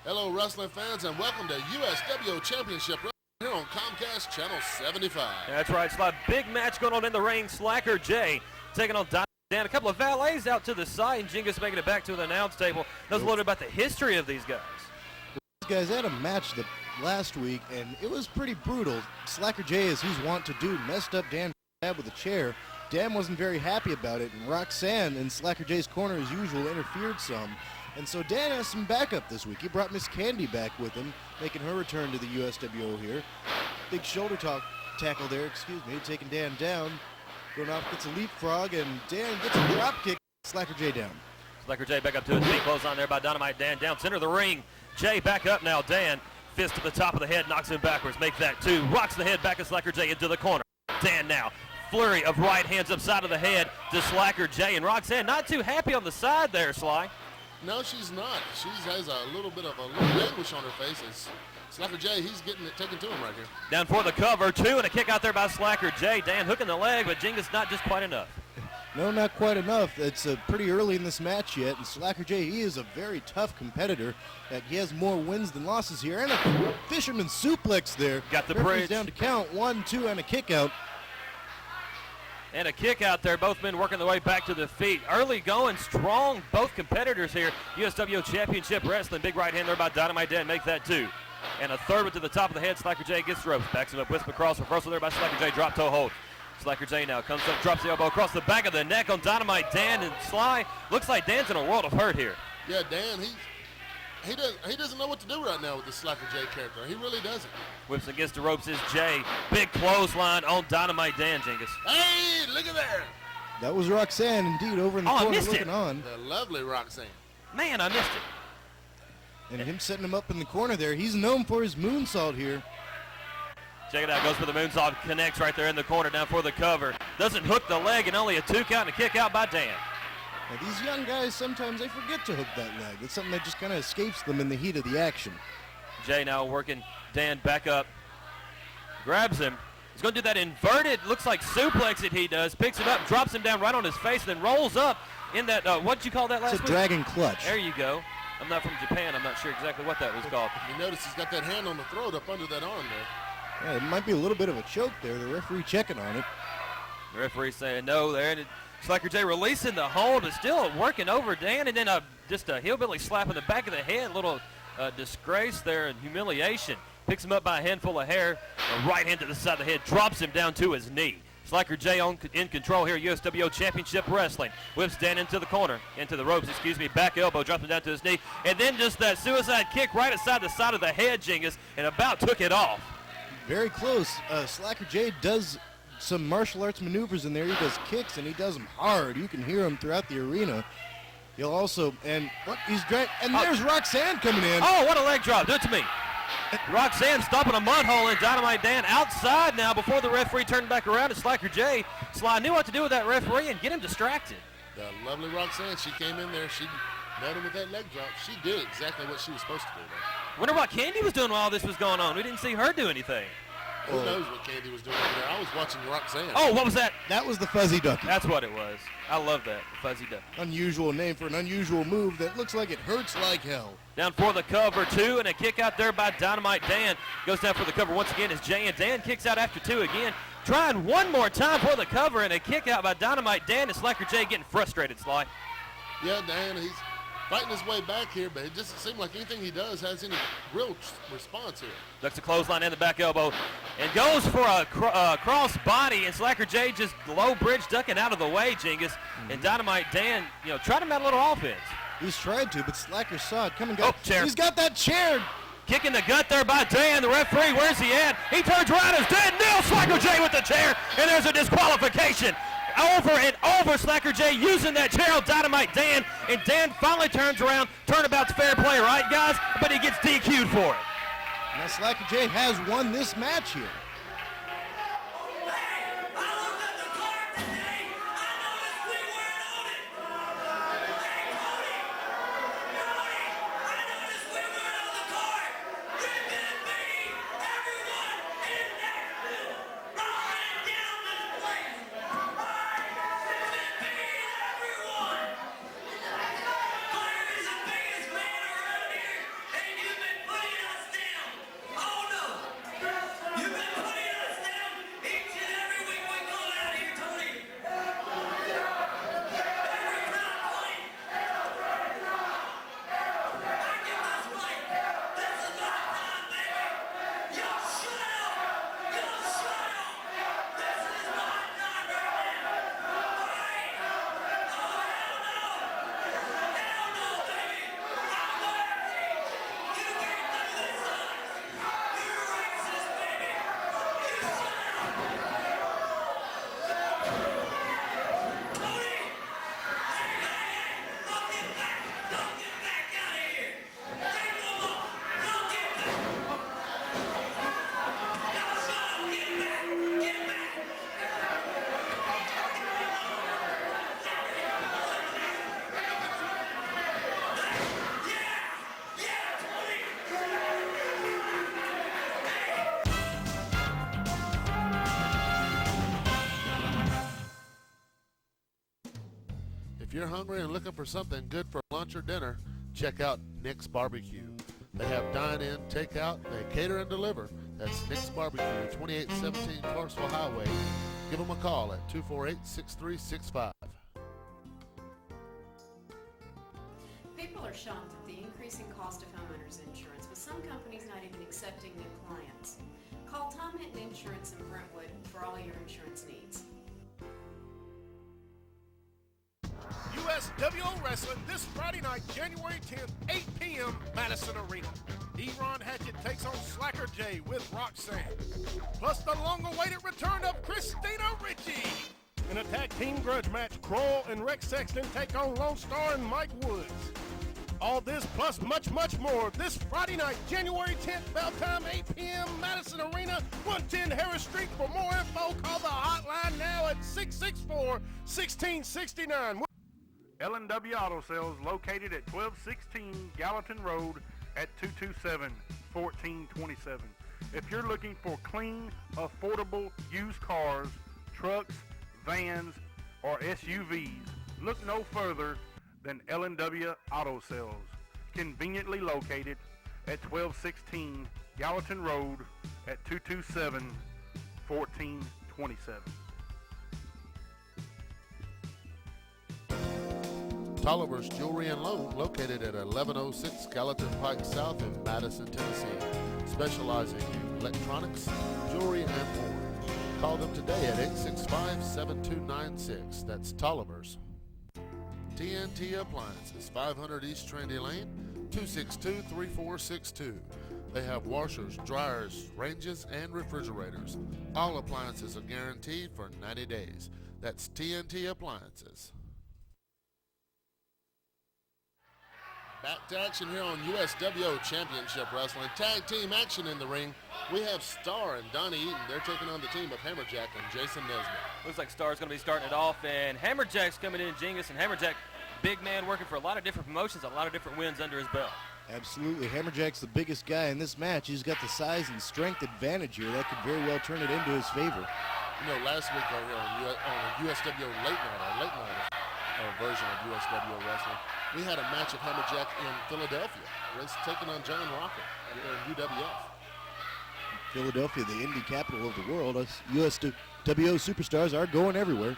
Hello, wrestling fans, and welcome to USWO Championship Wrestling here on Comcast Channel 75. That's right, Sly. Big match going on in the ring. Slacker J taking on Dynamite Dan. A couple of valets out to the side, and Jingus making it back to the announce table. Knows a little bit about the history of these guys. These guys had a match last week, and it was pretty brutal. Slacker J, as he's wont to do, messed up Dan with a chair. Dan wasn't very happy about it, and Roxanne in Slacker J's corner, as usual, interfered some. And so Dan has some backup this week. He brought Miss Candy back with him, making her return to the USWO here. Big shoulder tackle there, taking Dan down. Going off, gets a leapfrog, and Dan gets a drop kick. Slacker J down. Slacker J back up to his feet, close on there by Dynamite Dan. Down center of the ring. Jay back up now. Dan, fist to the top of the head, knocks him backwards. Make that two. Rocks the head back of Slacker J into the corner. Dan now. Flurry of right hands upside of the head to Slacker J. And Roxanne not too happy on the side there, Sly. No, she's not. She has a little bit of anguish on her face. As Slacker J, he's getting it taken to him right here. Down for the cover, two, and a kick out there by Slacker J. Dan hooking the leg, but Jingus not just quite enough. No, not quite enough. It's pretty early in this match yet, and Slacker J, he is a very tough competitor. He has more wins than losses here, and a fisherman suplex there. Got the Referee's bridge. down to count, 1, 2, and a kick out. And a kick out there. Both men working their way back to the feet. Early going, strong, both competitors here. USWO Championship Wrestling. Big right hand there by Dynamite Dan. Make that two. And a third one to the top of the head. Slacker J gets the ropes. Backs him up. Wisp across. Reversal there by Slacker J. Drop toe hold. Slacker J now comes up, drops the elbow across the back of the neck on Dynamite Dan. And Sly, looks like Dan's in a world of hurt here. Yeah, Dan, he doesn't know what to do right now with the Slacker J character. He really doesn't. Whips against the ropes is Jay. Big clothesline on Dynamite Dan, Jingus. Hey, look at there. That was Roxanne, indeed, over in the corner looking on. The lovely Roxanne. Man, I missed it. And him setting him up in the corner there. He's known for his moonsault here. Check it out, goes for the moonsault, connects right there in the corner, down for the cover. Doesn't hook the leg, and only a 2 count and a kick out by Dan. Now, these young guys, sometimes they forget to hook that leg. It's something that just kind of escapes them in the heat of the action. Jay now working Dan back up, grabs him. He's going to do that inverted, looks like suplex it he does, picks it up, drops him down right on his face, then rolls up in that, what did you call that last week? It's a dragon clutch. There you go. I'm not from Japan. I'm not sure exactly what that was called. You notice he's got that hand on the throat up under that arm there. Yeah, it might be a little bit of a choke there. The referee checking on it. The referee saying no there. And Slacker J releasing the hold, but still working over Dan. And then just a hillbilly slap in the back of the head. Little disgrace there and humiliation. Picks him up by a handful of hair. A right hand to the side of the head. Drops him down to his knee. Slacker J in control here, USWO Championship Wrestling. Whips Dan into the corner, into the ropes, back elbow, drops him down to his knee. And then just that suicide kick right aside the side of the head, Jingus, and about took it off. Very close. Slacker J does some martial arts maneuvers in there. He does kicks, and he does them hard. You can hear him throughout the arena. He'll also, and what, he's great. And there's Roxanne coming in. Oh, what a leg drop. Do it to me. Roxanne stomping a mud hole in Dynamite Dan outside now before the referee turned back around. And Slacker J, Sly knew what to do with that referee and get him distracted. The lovely Roxanne, she came in there. She met him with that leg drop. She did exactly what she was supposed to do there. Wonder what Candy was doing while all this was going on. We didn't see her do anything. Who knows what Candy was doing over there? I was watching Roxanne. Oh, what was that? That was the fuzzy duck. That's what it was. I love that, the fuzzy duck. Unusual name for an unusual move that looks like it hurts like hell. Down for the cover, two, and a kick out there by Dynamite Dan. Goes down for the cover once again as Jay, and Dan kicks out after two again. Trying one more time for the cover, and a kick out by Dynamite Dan, and Slacker J getting frustrated, Sly. Yeah, Dan, he's fighting his way back here, but it doesn't seem like anything he does has any real response here. Ducks a clothesline and the back elbow and goes for a cross body, and Slacker J just low bridge ducking out of the way, Jingus. And Dynamite Dan, tried him out a little offense. He's tried to, but Slacker saw it coming. Chair. He's got that chair. Kicking the gut there by Dan. The referee, where's he at? He turns around as Dan nails Slacker J with the chair, and there's a disqualification. Over and over, Slacker J using that chair on Dynamite Dan, and Dan finally turns around. Turnabout's fair play, right, guys? But he gets DQ'd for it. Now Slacker J has won this match here. you're hungry and looking for something good for lunch or dinner, check out Nick's Barbecue. They have dine-in, takeout, they cater and deliver. That's Nick's Barbecue, 2817 Clarksville Highway. Give them a call at 248-6365. People are shocked at the increasing cost of homeowners insurance, with some companies not even accepting new clients. Call Tom Hinton Insurance in Brentwood for all your insurance needs. USWO Wrestling this Friday night, January 10th, 8 p.m., Madison Arena. Ron Hatchett takes on Slacker J with Roxanne. Plus the long-awaited return of Christina Ritchie. In a tag team grudge match, Kroll and Rex Sexton take on Lone Star and Mike Woods. All this plus much, much more this Friday night, January 10th, bell time, 8 p.m., Madison Arena, 110 Harris Street. For more info, call the hotline now at 664-1669. L&W Auto Sales located at 1216 Gallatin Road at 227-1427. If you're looking for clean, affordable used cars, trucks, vans, or SUVs, look no further than L&W Auto Sales, conveniently located at 1216 Gallatin Road at 227-1427. Tolliver's Jewelry and Loan, located at 1106 Gallatin Pike South in Madison, Tennessee, specializing in electronics, jewelry, and more. Call them today at 865-7296. That's Tolliver's. TNT Appliances, 500 East Trendy Lane, 262-3462. They have washers, dryers, ranges, and refrigerators. All appliances are guaranteed for 90 days. That's TNT Appliances. Back to action here on USWO Championship Wrestling. Tag team action in the ring. We have Star and Donnie Eaton. They're taking on the team of Hammerjack and Jason Nesbitt. Looks like Star's going to be starting it off, and Hammerjack's coming in, Genghis, and Hammerjack, big man working for a lot of different promotions, a lot of different wins under his belt. Absolutely. Hammerjack's the biggest guy in this match. He's got the size and strength advantage here. That could very well turn it into his favor. You know, last week on USWO Late Night, our version of USWO Wrestling, we had a match of Hammerjack in Philadelphia. Race taking on John Rocket in UWF. Philadelphia, the indie capital of the world. Us USWO superstars are going everywhere.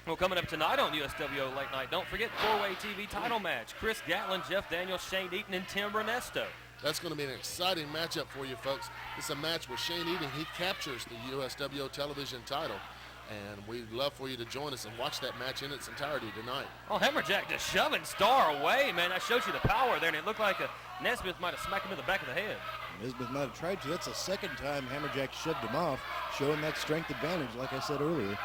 Well, coming up tonight on USWO Late Night, don't forget four-way TV title match. Chris Gatlin, Jeff Daniels, Shane Eaton, and Tim Renesto. That's going to be an exciting matchup for you folks. It's a match where Shane Eaton, he captures the USWO television title. And we'd love for you to join us and watch that match in its entirety tonight. Oh, Hammerjack just shoving Star away, man. That shows you the power there, and it looked like Nesbitt might have smacked him in the back of the head. Nesbitt might have tried to. That's the second time Hammerjack shoved him off, showing that strength advantage, like I said earlier.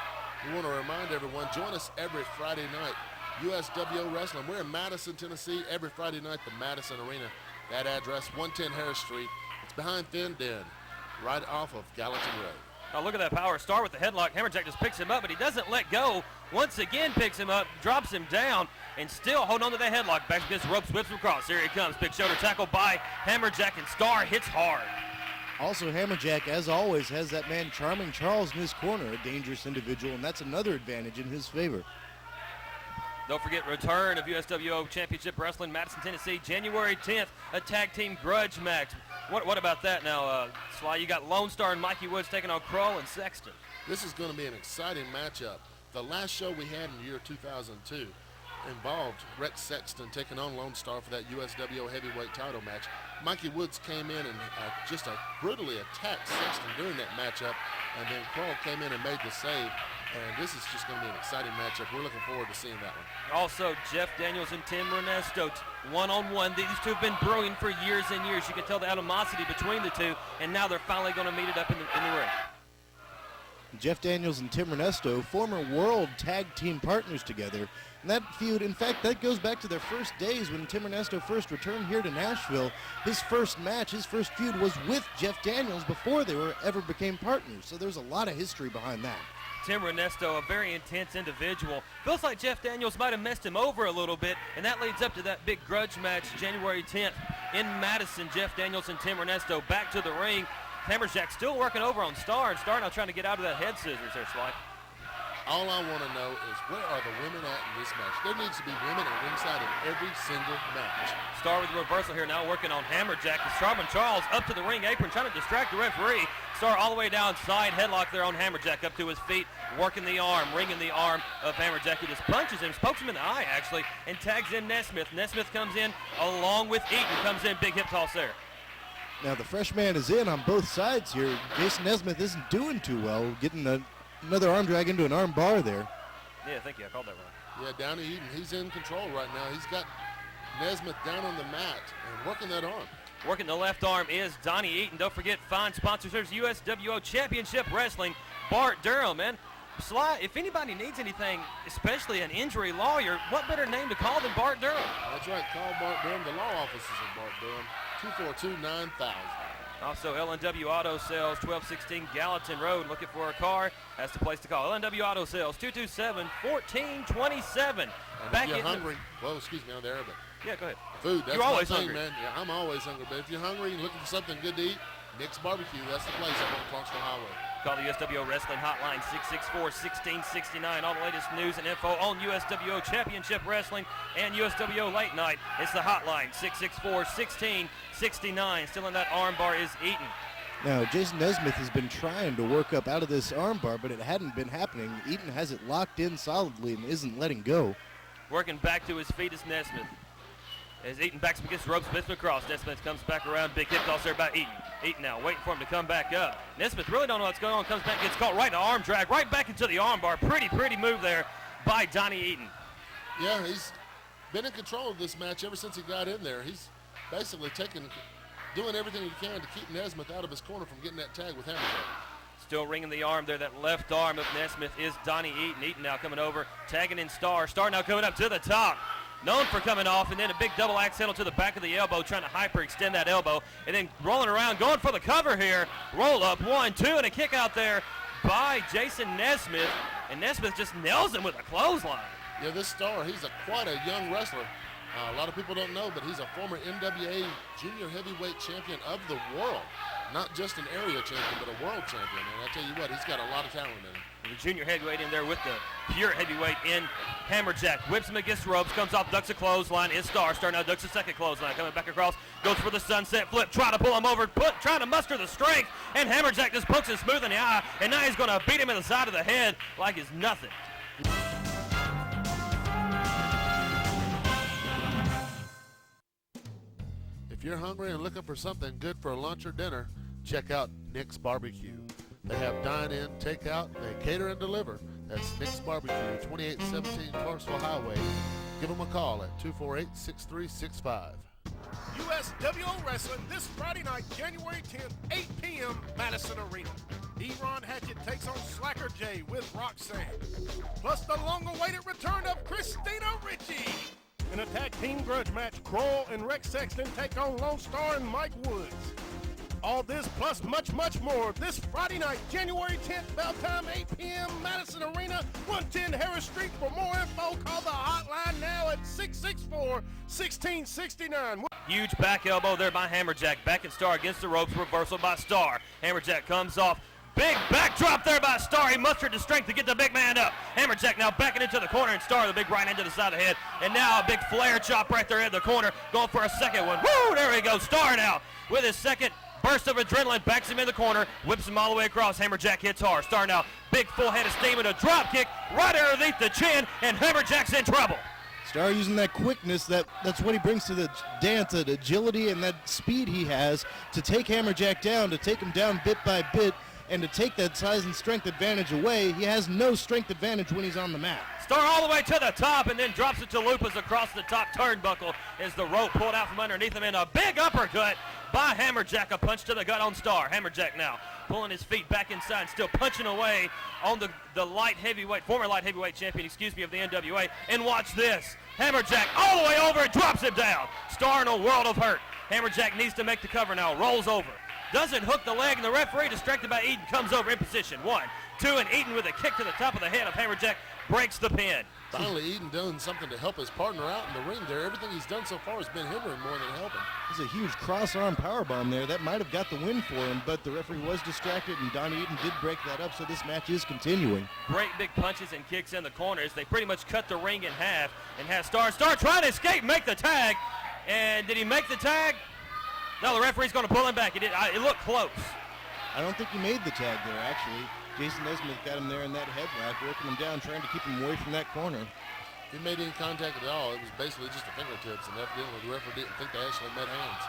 We want to remind everyone, join us every Friday night. USWO Wrestling. We're in Madison, Tennessee, every Friday night, the Madison Arena. That address, 110 Harris Street. It's behind Finn Den, right off of Gallatin Road. Oh, look at that power. Star with the headlock. Hammerjack just picks him up, but he doesn't let go. Once again picks him up, drops him down, and still holding on to that headlock. Back against the ropes, whips him across. Here he comes. Big shoulder tackle by Hammerjack, and Star hits hard. Also, Hammerjack, as always, has that man Charming Charles in his corner, a dangerous individual, and that's another advantage in his favor. Don't forget, return of USWO Championship Wrestling, Madison, Tennessee, January 10th, a tag team grudge match. What about that now, Sly? You got Lone Star and Mikey Woods taking on Kroll and Sexton. This is going to be an exciting matchup. The last show we had in the year 2002 involved Rex Sexton taking on Lone Star for that USWO heavyweight title match. Mikey Woods came in and just brutally attacked Sexton during that matchup, and then Kroll came in and made the save. And this is just going to be an exciting matchup. We're looking forward to seeing that one. Also, Jeff Daniels and Tim Renesto, one-on-one. These two have been brewing for years and years. You can tell the animosity between the two, and now they're finally going to meet it up in the ring. Jeff Daniels and Tim Renesto, former world tag team partners together. And that feud, in fact, that goes back to their first days when Tim Renesto first returned here to Nashville. His first match, his first feud was with Jeff Daniels before they ever became partners. So there's a lot of history behind that. Tim Renesto, a very intense individual. Feels like Jeff Daniels might have messed him over a little bit, and that leads up to that big grudge match January 10th in Madison. Jeff Daniels and Tim Renesto back to the ring. Hammerjack still working over on Star, and Star now trying to get out of that head scissors there, Sly. All I want to know is where are the women at in this match? There needs to be women at ringside in every single match. Star with the reversal here, now working on Hammerjack. Starman Charles up to the ring apron, trying to distract the referee. Star all the way down, side headlock there on Hammerjack, up to his feet, working the arm, ringing the arm of Hammerjack. He just punches him, pokes him in the eye actually, and tags in Nesmith. Nesmith comes in along with Eaton, comes in, big hip toss there. Now the fresh man is in on both sides here. Jason Nesmith isn't doing too well, getting another arm drag into an arm bar there. Yeah, thank you, I called that wrong. Yeah, Downey Eaton, he's in control right now. He's got Nesmith down on the mat and working that arm. Working the left arm is Donnie Eaton. Don't forget, fine sponsors. There's USWO Championship Wrestling, Bart Durham, man. Sly, if anybody needs anything, especially an injury lawyer, what better name to call than Bart Durham? That's right, call Bart Durham. The law offices of Bart Durham, 242-9000. Also, LNW Auto Sales, 1216 Gallatin Road. Looking for a car? That's the place to call. LNW Auto Sales, 227-1427. And Back if you're in hungry, well, excuse me, on there, but yeah, go ahead. food, that's You're my always thing, hungry. man. Yeah, I'm always hungry, but if you're hungry and looking for something good to eat, Nick's Barbecue, that's the place up on Clarksville Highway. Call the USWO Wrestling Hotline, 664-1669. All the latest news and info on USWO Championship Wrestling and USWO Late Night. It's the hotline, 664-1669. Still in that arm bar is Eaton. Now, Jason Nesmith has been trying to work up out of this arm bar, but it hadn't been happening. Eaton has it locked in solidly and isn't letting go. Working back to his feet is Nesmith. As Eaton backs up against the ropes, spins across. Nesmith comes back around. Big hip toss there by Eaton. Eaton now waiting for him to come back up. Nesmith really don't know what's going on. Comes back, gets caught right in the arm drag, right back into the arm bar. Pretty move there by Donnie Eaton. Yeah, he's been in control of this match ever since he got in there. He's basically doing everything he can to keep Nesmith out of his corner from getting that tag with Hammerjack. Still ringing the arm there. That left arm of Nesmith is Donnie Eaton. Eaton now coming over, tagging in Star. Star now coming up to the top. Known for coming off, and then a big double axe handle to the back of the elbow, trying to hyperextend that elbow, and then rolling around, going for the cover here. Roll up, 1, 2, and a kick out there by Jason Nesmith, and Nesmith just nails him with a clothesline. Yeah, this Star, he's quite a young wrestler. A lot of people don't know, but he's a former NWA junior heavyweight champion of the world. Not just an area champion, but a world champion. And I tell you what, he's got a lot of talent in him. The junior heavyweight in there with the pure heavyweight in Hammerjack. Whips him against the ropes, comes off, ducks a clothesline. Is Star. Star now ducks a second clothesline. Coming back across, goes for the sunset flip, trying to pull him over, trying to muster the strength. And Hammerjack just pokes him smooth in the eye. And now he's going to beat him in the side of the head like it's nothing. If you're hungry and looking for something good for lunch or dinner, check out Nick's Barbecue. They have dine-in, takeout, they cater and deliver. That's Nick's Barbecue, 2817 Clarksville Highway. Give them a call at 248-6365. USWO Wrestling this Friday night, January 10th, 8 p.m., Madison Arena. Ron Hatchett takes on Slacker J with Roxanne. Plus the long-awaited return of Christina Ritchie. In a tag team grudge match, Kroll and Rex Sexton take on Lone Star and Mike Woods. All this plus much more this Friday night, January 10th, bell time, 8 p.m., Madison Arena, 110 Harris Street. For more info, call the hotline now at 664-1669. Huge back elbow there by Hammerjack. Back and Star against the ropes, reversal by Star. Hammerjack comes off. Big backdrop there by Star. He mustered the strength to get the big man up. Hammerjack now backing into the corner, and Star the big right hand to the side of the head. And now a big flare chop right there in the corner, going for a second one. Woo, there we go. Star now with his second burst of adrenaline, backs him in the corner, whips him all the way across. Hammerjack hits hard. Star now, big full head of steam and a drop kick right underneath the chin, and Hammerjack's in trouble. Star using that quickness, that's what he brings to the dance, that agility and that speed he has to take Hammerjack down, to take him down bit by bit, and to take that size and strength advantage away. He has no strength advantage when he's on the mat. Star all the way to the top and then drops it to Lupus across the top turnbuckle as the rope pulled out from underneath him, and a big uppercut by Hammerjack, a punch to the gut on Star. Hammerjack now pulling his feet back inside, still punching away on the former light heavyweight champion, of the NWA. And watch this. Hammerjack all the way over and drops him down. Star in a world of hurt. Hammerjack needs to make the cover now, rolls over. Doesn't hook the leg, and the referee, distracted by Eaton, comes over in position. 1, 2, and Eaton with a kick to the top of the head of Hammerjack breaks the pin. Finally, Eaton doing something to help his partner out in the ring there. Everything he's done so far has been hindering more than helping. There's a huge cross-arm powerbomb there. That might have got the win for him, but the referee was distracted, and Donnie Eaton did break that up, so this match is continuing. Great big punches and kicks in the corners. They pretty much cut the ring in half and have Star trying to escape, make the tag. And did he make the tag? No, the referee's going to pull him back. It looked close. I don't think he made the tag there, actually. Jason Nesmith got him there in that headlock, working him down, trying to keep him away from that corner. If he made any contact at all, it was basically just the fingertips, and evidently the referee didn't think they actually met hands.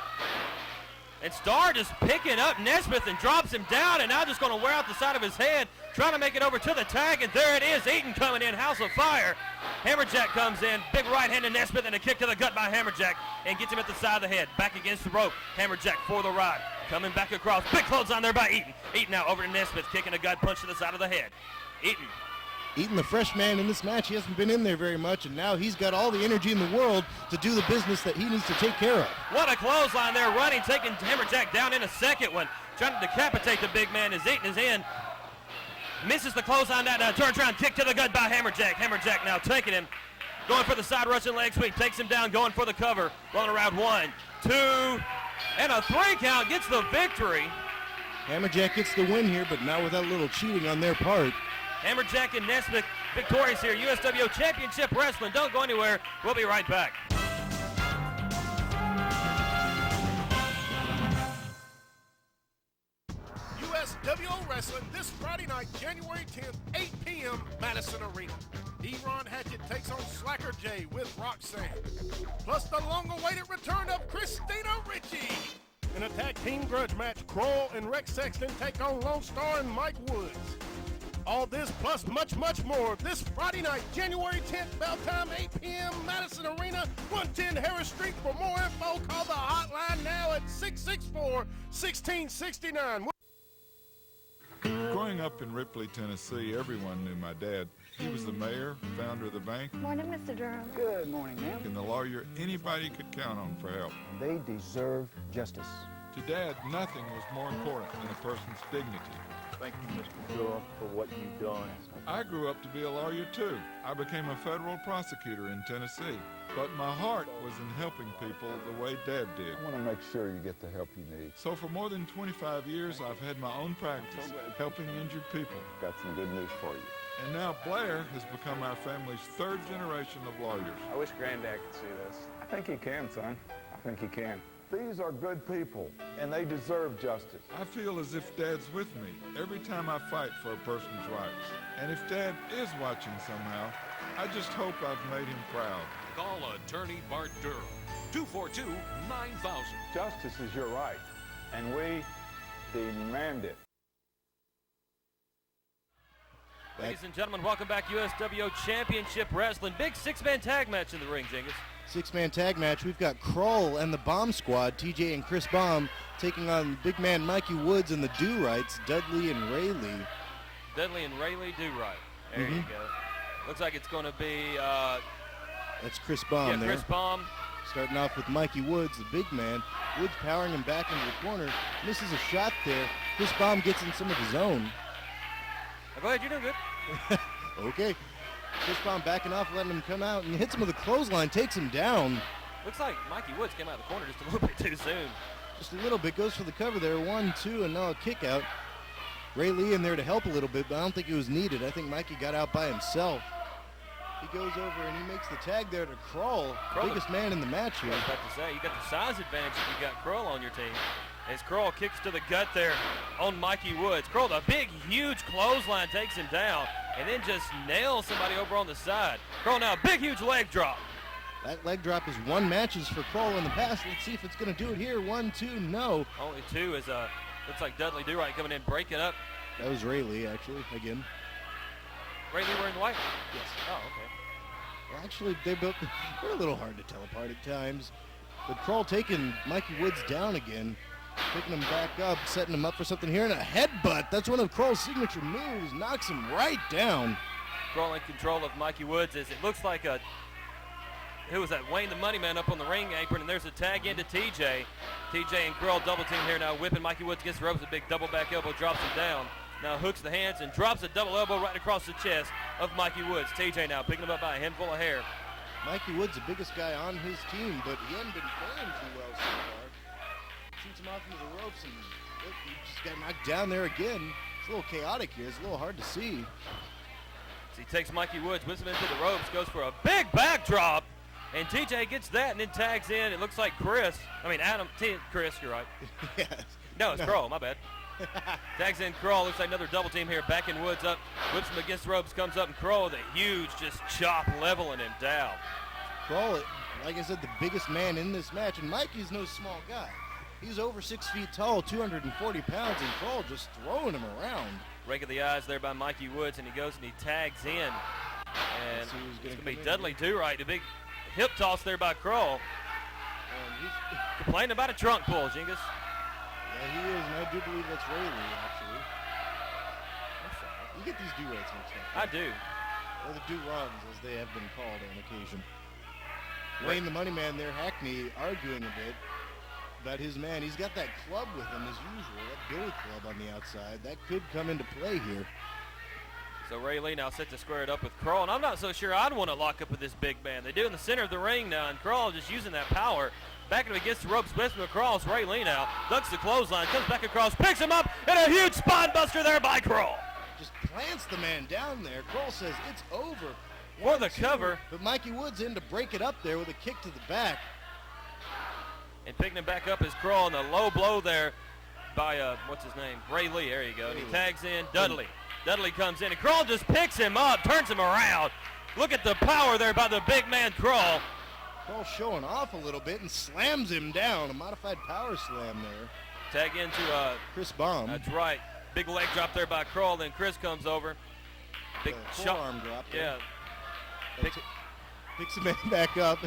And Starr just picking up Nesmith and drops him down, and now just going to wear out the side of his head, trying to make it over to the tag, and there it is. Eaton coming in, House of Fire. Hammerjack comes in, big right hand to Nesmith, and a kick to the gut by Hammerjack, and gets him at the side of the head. Back against the rope, Hammerjack for the ride. Coming back across, big clothesline there by Eaton. Eaton now over to Nesmith, kicking a gut punch to the side of the head. Eaton, the fresh man in this match, he hasn't been in there very much, and now he's got all the energy in the world to do the business that he needs to take care of. What a clothesline there, running, taking Hammerjack down in a second one. Trying to decapitate the big man as Eaton is in. Misses the clothesline, now turns around, kick to the gut by Hammerjack. Hammerjack now taking him, going for the side Russian leg sweep, takes him down, going for the cover. Rolling around 1, 2, and a 3 count, gets the victory. Hammerjack gets the win here, but now without a little cheating on their part. Hammerjack and Nesmith victorious here. USWO Championship Wrestling. Don't go anywhere. We'll be right back. USWO Wrestling this Friday night, January 10th, 8 p.m., Madison Arena. Ron Hatchett takes on Slacker J with Roxanne. Plus the long-awaited return of Christina Ritchie. In a tag team grudge match, Kroll and Rex Sexton take on Lone Star and Mike Woods. All this plus much, much more this Friday night, January 10th, bell time, 8 p.m., Madison Arena, 110 Harris Street. For more info, call the hotline now at 664-1669. Growing up in Ripley, Tennessee, everyone knew my dad. He was the mayor, founder of the bank, Morning, Mr. Durham. Good morning, ma'am. and the lawyer anybody could count on for help. They deserve justice. To Dad, nothing was more important than a person's dignity. Thank you, Mr. Durham, for what you've done. I grew up to be a lawyer, too. I became a federal prosecutor in Tennessee. But my heart was in helping people the way Dad did. I want to make sure you get the help you need. So for more than 25 years, I've had my own practice helping injured people. Got some good news for you. And now Blair has become our family's third generation of lawyers. I wish Granddad could see this. I think he can, son. I think he can. These are good people, and they deserve justice. I feel as if Dad's with me every time I fight for a person's rights. And if Dad is watching somehow, I just hope I've made him proud. Call Attorney Bart Durham, 242-9000. Justice is your right, and we demand it. Ladies and gentlemen, welcome back. USWO Championship Wrestling. Big six-man tag match in the ring, Genghis. Six-man tag match. We've got Kroll and the Bomb Squad, TJ and Chris Baum, taking on big man Mikey Woods and the Do-Rights, Dudley and Rayleigh. Dudley and Rayleigh Do-Right. There you go. Looks like it's going to be... That's Chris Baum there. Chris Baum. Starting off with Mikey Woods, the big man. Woods powering him back into the corner. Misses a shot there. Chris Baum gets in some of his own. Go ahead, you're doing good. Okay. Chris Baum backing off, letting him come out, and hits him with a clothesline, takes him down. Looks like Mikey Woods came out of the corner just a little bit too soon. Just a little bit, goes for the cover there. 1, 2, and now a kick out. Rayleigh in there to help a little bit, but I don't think it was needed. I think Mikey got out by himself. He goes over and he makes the tag there to Kroll, biggest man in the match here. I was about to say, you got the size advantage if you got Kroll on your team. As Kroll kicks to the gut there on Mikey Woods. Kroll, the big, huge clothesline, takes him down and then just nails somebody over on the side. Kroll now, big, huge leg drop. That leg drop has won matches for Kroll in the past. Let's see if it's going to do it here. 1, 2, no. Only 2 is, looks like Dudley Do-Right coming in, breaking up. That was Rayleigh, actually, again. Rayleigh wearing white? Yes. Oh, okay. Well, actually, they're a little hard to tell apart at times. But Kroll taking Mikey Woods down again. Picking him back up, setting him up for something here, and a headbutt. That's one of Kroll's signature moves. Knocks him right down. Kroll in control of Mikey Woods as it looks like who was that? Wayne the Money Man up on the ring apron, and there's a tag into TJ. TJ and Kroll double team here now, whipping Mikey Woods against the ropes. A big double back elbow drops him down. Now hooks the hands and drops a double elbow right across the chest. of Mikey Woods. TJ now picking him up by a handful of hair. Mikey Woods, the biggest guy on his team, but he hadn't been playing too well so far. Shoots him off into the ropes, and look, he just got knocked down there again. It's a little chaotic here. It's a little hard to see. He takes Mikey Woods, whips him into the ropes, goes for a big backdrop, and TJ gets that and then tags in. It looks like Chris, you're right. Yes. No, it's Kroll, my bad. Tags in Kroll, looks like another double team here, backing Woods up, whips him against the ropes, comes up, and Kroll with a huge just chop leveling him down. Kroll, like I said, the biggest man in this match, and Mikey's no small guy. He's over 6 feet tall, 240 pounds, and Kroll just throwing him around. Rake of the eyes there by Mikey Woods, and he goes and he tags in. And it's going to be Dudley Do-Right, a big hip toss there by Kroll. And he's complaining about a trunk pull, Jingus. Yeah, he is, and I do believe that's Rayleigh, actually. I'm sorry. You get these do-rights mixed up. I do. Or the do-runs, as they have been called on occasion. Wayne the Money Man there, Hackney, arguing a bit about his man. He's got that club with him as usual, that billy club on the outside. That could come into play here. So Ray Lee now set to square it up with Kroll, and I'm not so sure I'd want to lock up with this big man. They do in the center of the ring now, and Kroll just using that power. Backing him against the ropes, whips him across. Ray Lee now ducks the clothesline, comes back across, picks him up, and a huge spine buster there by Kroll. Just plants the man down there. Kroll says it's over. For the cover. But Mikey Woods in to break it up there with a kick to the back. And picking him back up is Kroll, and a low blow there by, what's his name? Ray Lee, there you go. And he tags in Dudley. Dudley comes in, and Kroll just picks him up, turns him around. Look at the power there by the big man Kroll. Kroll showing off a little bit and slams him down. A modified power slam there. Tag into Chris Baum. That's right. Big leg drop there by Kroll, then Chris comes over. Big forearm drop there. Yeah. Picks the man back up.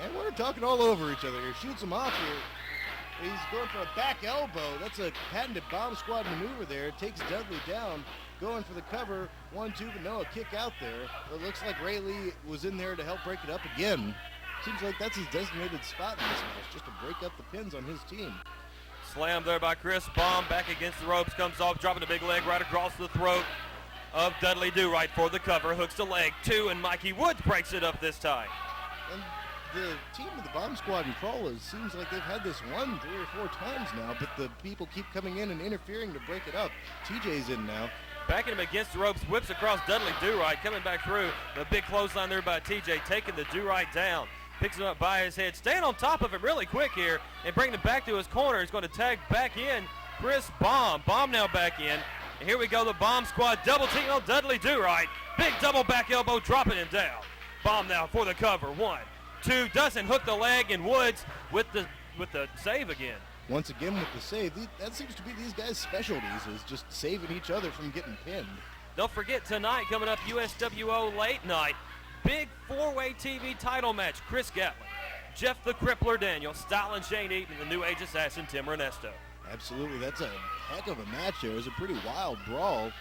And we're talking all over each other here. Shoots him off here. He's going for a back elbow. That's a patented bomb squad maneuver there. Takes Dudley down. Going for the cover. 1-2, but no, a kick out there. It looks like Ray Lee was in there to help break it up again. Seems like that's his designated spot in this match, just to break up the pins on his team. Slam there by Chris Baum. Back against the ropes. Comes off, dropping a big leg right across the throat of Dudley Do-Right for the cover. Hooks the leg, 2, and Mikey Woods breaks it up this time. And the team of the Bomb Squad and Crawlers seems like they've had this one 3 or 4 times now, but the people keep coming in and interfering to break it up. TJ's in now. Backing him against the ropes, whips across Dudley Do-Right, coming back through. The big clothesline there by TJ, taking the Do-Right down. Picks him up by his head, staying on top of him really quick here, and bringing him back to his corner. He's going to tag back in Chris Baum. Baum now back in. And here we go, the Bomb Squad double team on Dudley Do-Right. Big double back elbow, dropping him down. Baum now for the cover. 1, 2, doesn't hook the leg, and Woods with the save again. Once again with the save. That seems to be these guys' specialties, is just saving each other from getting pinned. Don't forget tonight coming up USWO late night. Big 4-way TV title match. Chris Gatlin, Jeff the Crippler Daniel, Stalin Shane Eaton, and the New Age Assassin Tim Ernesto. Absolutely. That's a heck of a match there. It was a pretty wild brawl.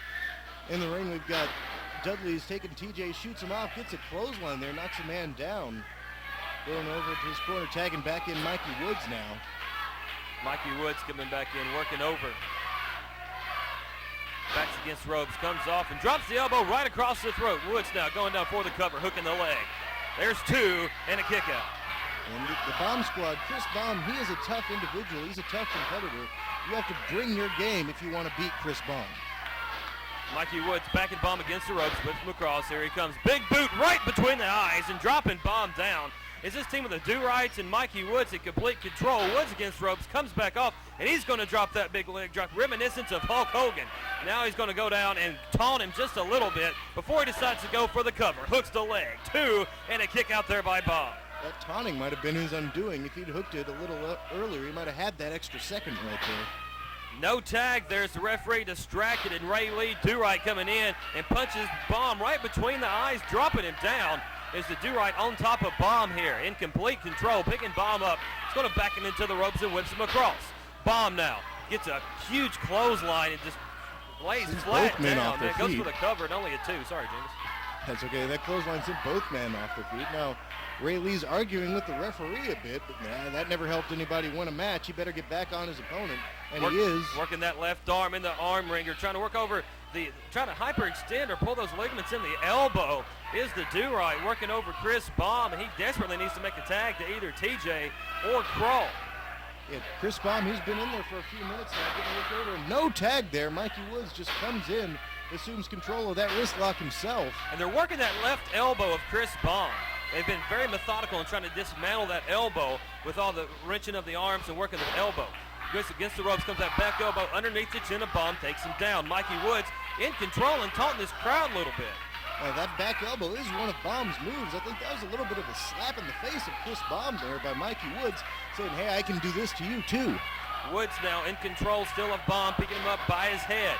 In the ring, we've got Dudley's taking TJ, shoots him off, gets a clothesline there, knocks a man down. Going over to his corner, tagging back in Mikey Woods now. Mikey Woods coming back in, working over. Backs against ropes, comes off and drops the elbow right across the throat. Woods now going down for the cover, hooking the leg. There's 2 and a kick out. And the Bomb Squad, Chris Baum, he is a tough individual. He's a tough competitor. You have to bring your game if you want to beat Chris Baum. Mikey Woods backing Baum against the ropes, whips him across. Here he comes. Big boot right between the eyes and dropping Baum down. Is this team with the Do-Rights and Mikey Woods in complete control. Woods against ropes, comes back off, and he's going to drop that big leg drop, reminiscent of Hulk Hogan. Now he's going to go down and taunt him just a little bit before he decides to go for the cover. Hooks the leg, 2, and a kick out there by Baum. That taunting might have been his undoing. If he'd hooked it a little earlier, he might have had that extra second right there. No tag. There's the referee distracted, and Ray Lee Do-Right coming in and punches Baum right between the eyes, dropping him down. Is the Do-Right on top of Baum here, in complete control, picking Baum up. He's going to back him into the ropes and whips him across. Baum now gets a huge clothesline and just lays flat down. It goes for the cover and only a 2. Sorry, James. That's okay. That clothesline sent both men off their feet. Now, Ray Lee's arguing with the referee a bit, but that never helped anybody win a match. He better get back on his opponent, and he is. Working that left arm in the arm wringer, trying to work over trying to hyperextend or pull those ligaments in the elbow is the do-right, working over Chris Baum, and he desperately needs to make a tag to either TJ or Kroll. Yeah, Chris Baum, he's been in there for a few minutes now, getting looked over. No tag there. Mikey Woods just comes in, assumes control of that wrist lock himself. And they're working that left elbow of Chris Baum. They've been very methodical in trying to dismantle that elbow with all the wrenching of the arms and working the elbow. Goes against the ropes, comes that back elbow underneath the chin of Baum, takes him down. Mikey Woods in control and taunting this crowd a little bit. That back elbow is one of Baum's moves. I think that was a little bit of a slap in the face of Chris Baum there by Mikey Woods, saying, hey, I can do this to you too. Woods now in control still of Baum, picking him up by his head.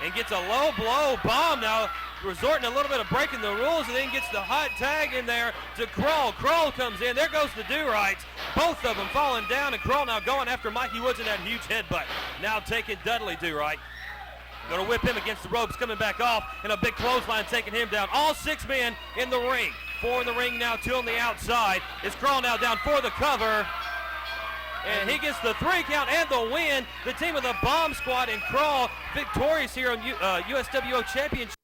And gets a low blow. Baum now resorting a little bit of breaking the rules, and then gets the hot tag in there to Kroll. Kroll comes in. There goes the do-rights. Both of them falling down, and Kroll now going after Mikey Woods in that huge headbutt. Now taking Dudley do-right. Going to whip him against the ropes, coming back off, and a big clothesline taking him down. All 6 men in the ring. 4 in the ring now, 2 on the outside. Is Kroll now down for the cover. And he gets the 3 count and the win. The team of the Bomb Squad and Kroll victorious here on USWO Championship.